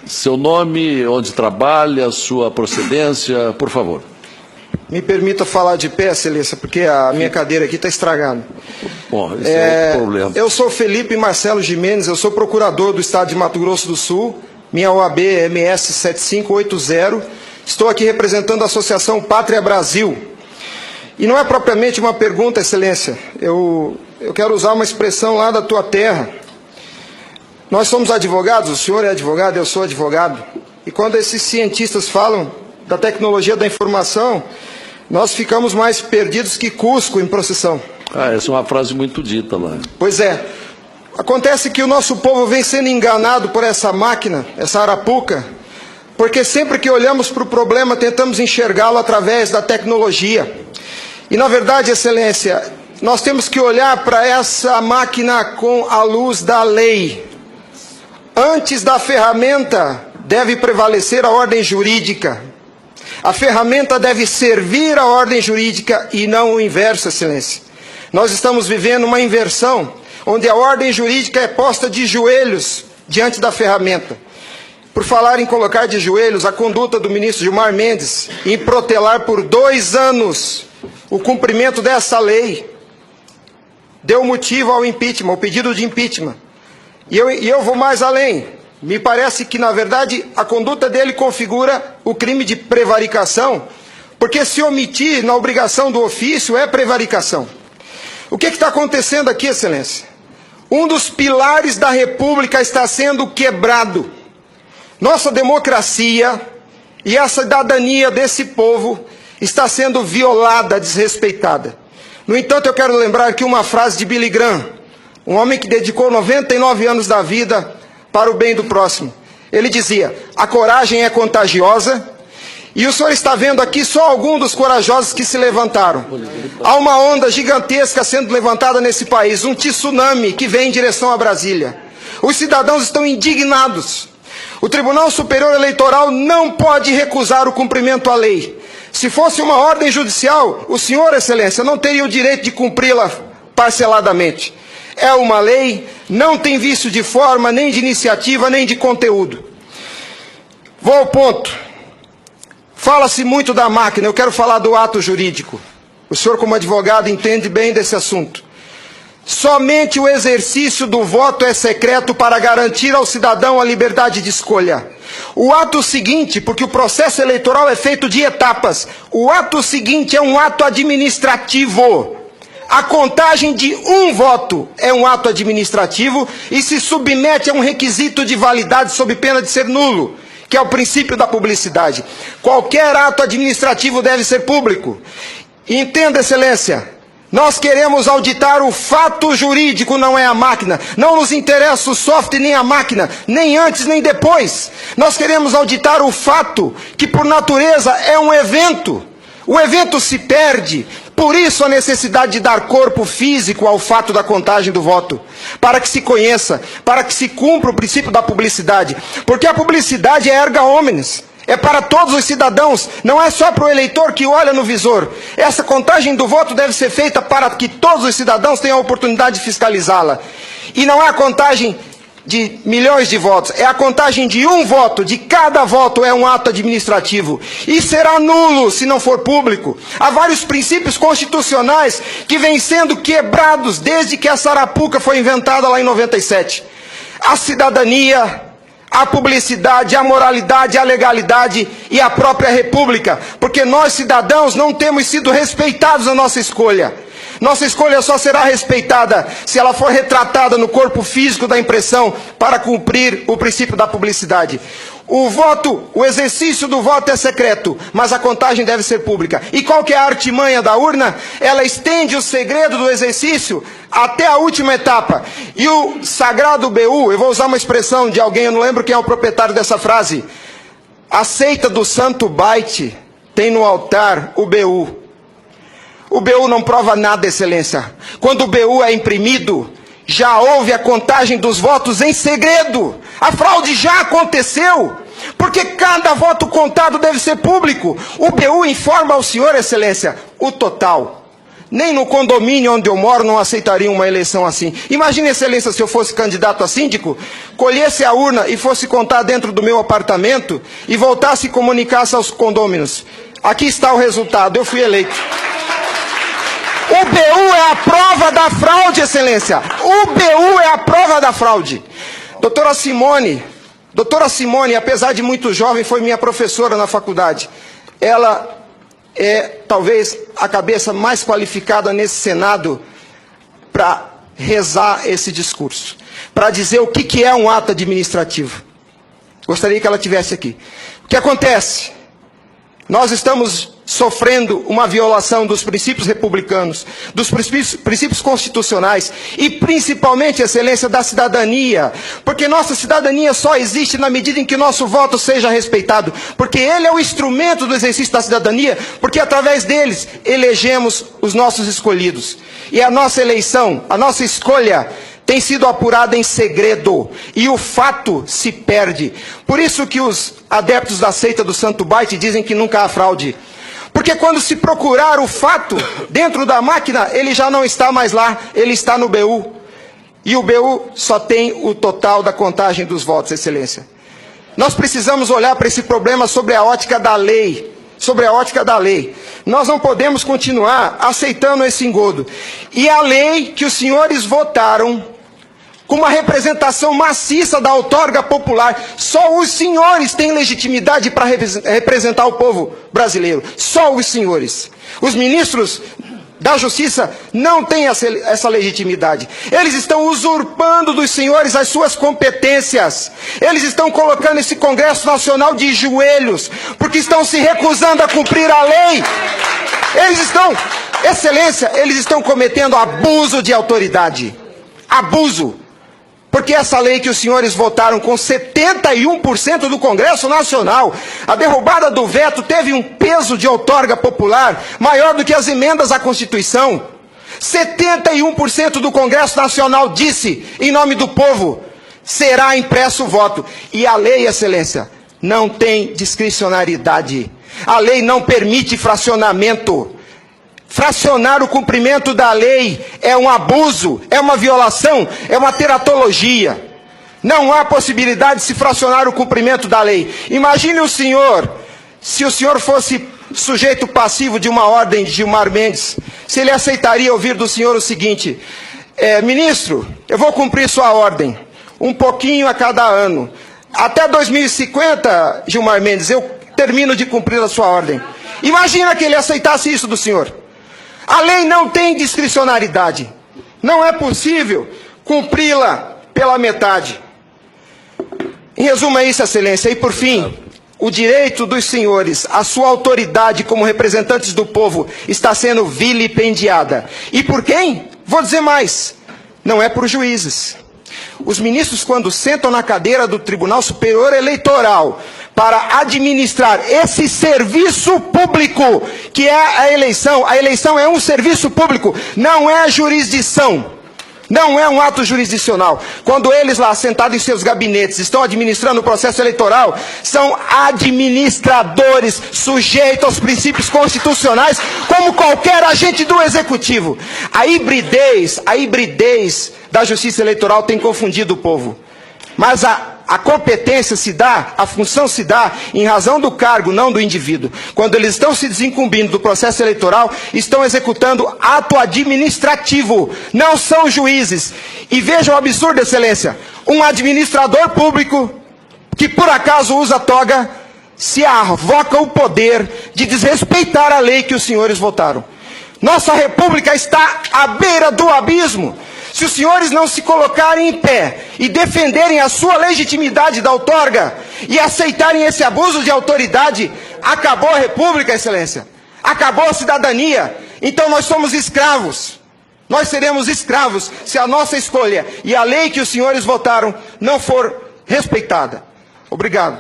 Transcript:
Seu nome, onde trabalha, sua procedência, por favor. Me permita falar de pé, Excelência, porque a minha cadeira aqui está estragada. Bom, esse é outro problema. Eu sou Felipe Marcelo Gimenez, eu sou procurador do Estado de Mato Grosso do Sul, minha OAB é MS 7580, estou aqui representando a Associação Pátria Brasil. E não é propriamente uma pergunta, Excelência, eu quero usar uma expressão lá da tua terra. Nós somos advogados, o senhor é advogado, eu sou advogado, e quando esses cientistas falam da tecnologia da informação, nós ficamos mais perdidos que Cusco em procissão. Essa é uma frase muito dita lá. Pois é. Acontece que o nosso povo vem sendo enganado por essa máquina, essa arapuca, porque sempre que olhamos para o problema, tentamos enxergá-lo através da tecnologia. E, na verdade, Excelência, nós temos que olhar para essa máquina com a luz da lei. Antes da ferramenta, deve prevalecer a ordem jurídica. A ferramenta deve servir à ordem jurídica e não o inverso, Excelência. Nós estamos vivendo uma inversão, onde a ordem jurídica é posta de joelhos diante da ferramenta. Por falar em colocar de joelhos, a conduta do ministro Gilmar Mendes em protelar por 2 anos o cumprimento dessa lei deu motivo ao impeachment, ao pedido de impeachment. E eu vou mais além. Me parece que, na verdade, a conduta dele configura o crime de prevaricação, porque se omitir na obrigação do ofício é prevaricação. O que está acontecendo aqui, Excelência? Um dos pilares da República está sendo quebrado. Nossa democracia e a cidadania desse povo está sendo violada, desrespeitada. No entanto, eu quero lembrar aqui uma frase de Billy Graham, um homem que dedicou 99 anos da vida para o bem do próximo. Ele dizia: a coragem é contagiosa, e o senhor está vendo aqui só alguns dos corajosos que se levantaram. Há uma onda gigantesca sendo levantada nesse país, um tsunami que vem em direção a Brasília. Os cidadãos estão indignados. O Tribunal Superior Eleitoral não pode recusar o cumprimento à lei. Se fosse uma ordem judicial, o senhor, Excelência, não teria o direito de cumpri-la parceladamente. É uma lei, não tem vício de forma, nem de iniciativa, nem de conteúdo. Vou ao ponto. Fala-se muito da máquina, eu quero falar do ato jurídico. O senhor, como advogado, entende bem desse assunto. Somente o exercício do voto é secreto para garantir ao cidadão a liberdade de escolha. O ato seguinte, porque o processo eleitoral é feito de etapas, o ato seguinte é um ato administrativo. A contagem de um voto é um ato administrativo e se submete a um requisito de validade sob pena de ser nulo, que é o princípio da publicidade. Qualquer ato administrativo deve ser público. Entenda, Excelência, nós queremos auditar o fato jurídico, não é a máquina. Não nos interessa o software nem a máquina, nem antes nem depois. Nós queremos auditar o fato, que por natureza é um evento. O evento se perde. Por isso a necessidade de dar corpo físico ao fato da contagem do voto, para que se conheça, para que se cumpra o princípio da publicidade, porque a publicidade é erga omnes, é para todos os cidadãos, não é só para o eleitor que olha no visor. Essa contagem do voto deve ser feita para que todos os cidadãos tenham a oportunidade de fiscalizá-la. E não é a contagem de milhões de votos, é a contagem de um voto, de cada voto é um ato administrativo, e será nulo se não for público. Há vários princípios constitucionais que vêm sendo quebrados desde que a Sarapuca foi inventada lá em 97. A cidadania, a publicidade, a moralidade, a legalidade e a própria república, porque nós cidadãos não temos sido respeitados na nossa escolha. Nossa escolha só será respeitada se ela for retratada no corpo físico da impressão para cumprir o princípio da publicidade. O exercício do voto é secreto, mas a contagem deve ser pública. E qual que é a artimanha da urna? Ela estende o segredo do exercício até a última etapa. E o sagrado BU, eu vou usar uma expressão de alguém, eu não lembro quem é o proprietário dessa frase. A seita do santo Baite tem no altar o BU. O BU não prova nada, Excelência. Quando o BU é imprimido, já houve a contagem dos votos em segredo. A fraude já aconteceu, porque cada voto contado deve ser público. O BU informa ao senhor, Excelência, o total. Nem no condomínio onde eu moro não aceitaria uma eleição assim. Imagine, excelência, se eu fosse candidato a síndico, colhesse a urna e fosse contar dentro do meu apartamento e voltasse e comunicasse aos condôminos. Aqui está o resultado, eu fui eleito. O BU é a prova da fraude, excelência. O BU é a prova da fraude. Doutora Simone, apesar de muito jovem, foi minha professora na faculdade. Ela é talvez a cabeça mais qualificada nesse Senado para rezar esse discurso, para dizer o que é um ato administrativo. Gostaria que ela estivesse aqui. O que acontece? Nós estamos sofrendo uma violação dos princípios republicanos, dos princípios constitucionais e principalmente, excelência, da cidadania. Porque nossa cidadania só existe na medida em que nosso voto seja respeitado. Porque ele é o instrumento do exercício da cidadania, porque através deles elegemos os nossos escolhidos. E a nossa eleição, a nossa escolha tem sido apurada em segredo, e o fato se perde. Por isso que os adeptos da seita do Santo Baite dizem que nunca há fraude. Porque quando se procurar o fato dentro da máquina, ele já não está mais lá, ele está no BU. E o BU só tem o total da contagem dos votos, excelência. Nós precisamos olhar para esse problema sobre a ótica da lei. Sobre a ótica da lei. Nós não podemos continuar aceitando esse engodo. E a lei que os senhores votaram, com uma representação maciça da outorga popular, só os senhores têm legitimidade para representar o povo brasileiro. Só os senhores. Os ministros da Justiça não têm essa legitimidade. Eles estão usurpando dos senhores as suas competências. Eles estão colocando esse Congresso Nacional de joelhos, porque estão se recusando a cumprir a lei. Eles estão, excelência, eles estão cometendo abuso de autoridade. Abuso. Porque essa lei que os senhores votaram com 71% do Congresso Nacional, a derrubada do veto teve um peso de outorga popular maior do que as emendas à Constituição. 71% do Congresso Nacional disse, em nome do povo, será impresso o voto. E a lei, excelência, não tem discricionariedade. A lei não permite fracionamento. Fracionar o cumprimento da lei é um abuso, é uma violação, é uma teratologia. Não há possibilidade de se fracionar o cumprimento da lei. Imagine o senhor, se o senhor fosse sujeito passivo de uma ordem de Gilmar Mendes, se ele aceitaria ouvir do senhor o seguinte: ministro, eu vou cumprir sua ordem, um pouquinho a cada ano. Até 2050, Gilmar Mendes, eu termino de cumprir a sua ordem. Imagina que ele aceitasse isso do senhor. A lei não tem discricionariedade. Não é possível cumpri-la pela metade. Em resumo é isso, excelência. E por fim, o direito dos senhores, a sua autoridade como representantes do povo está sendo vilipendiada. E por quem? Vou dizer mais. Não é por juízes. Os ministros, quando sentam na cadeira do Tribunal Superior Eleitoral para administrar esse serviço público, que é a eleição é um serviço público, não é jurisdição, não é um ato jurisdicional. Quando eles lá, sentados em seus gabinetes, estão administrando o processo eleitoral, são administradores sujeitos aos princípios constitucionais, como qualquer agente do executivo. A hibridez da justiça eleitoral tem confundido o povo. Mas a competência se dá, a função se dá em razão do cargo, não do indivíduo. Quando eles estão se desincumbindo do processo eleitoral, estão executando ato administrativo, não são juízes. E vejam o absurdo, excelência, um administrador público que por acaso usa toga, se arvoca o poder de desrespeitar a lei que os senhores votaram. Nossa república está à beira do abismo. Se os senhores não se colocarem em pé e defenderem a sua legitimidade da outorga e aceitarem esse abuso de autoridade, acabou a república, excelência. Acabou a cidadania. Então nós somos escravos. Nós seremos escravos se a nossa escolha e a lei que os senhores votaram não for respeitada. Obrigado.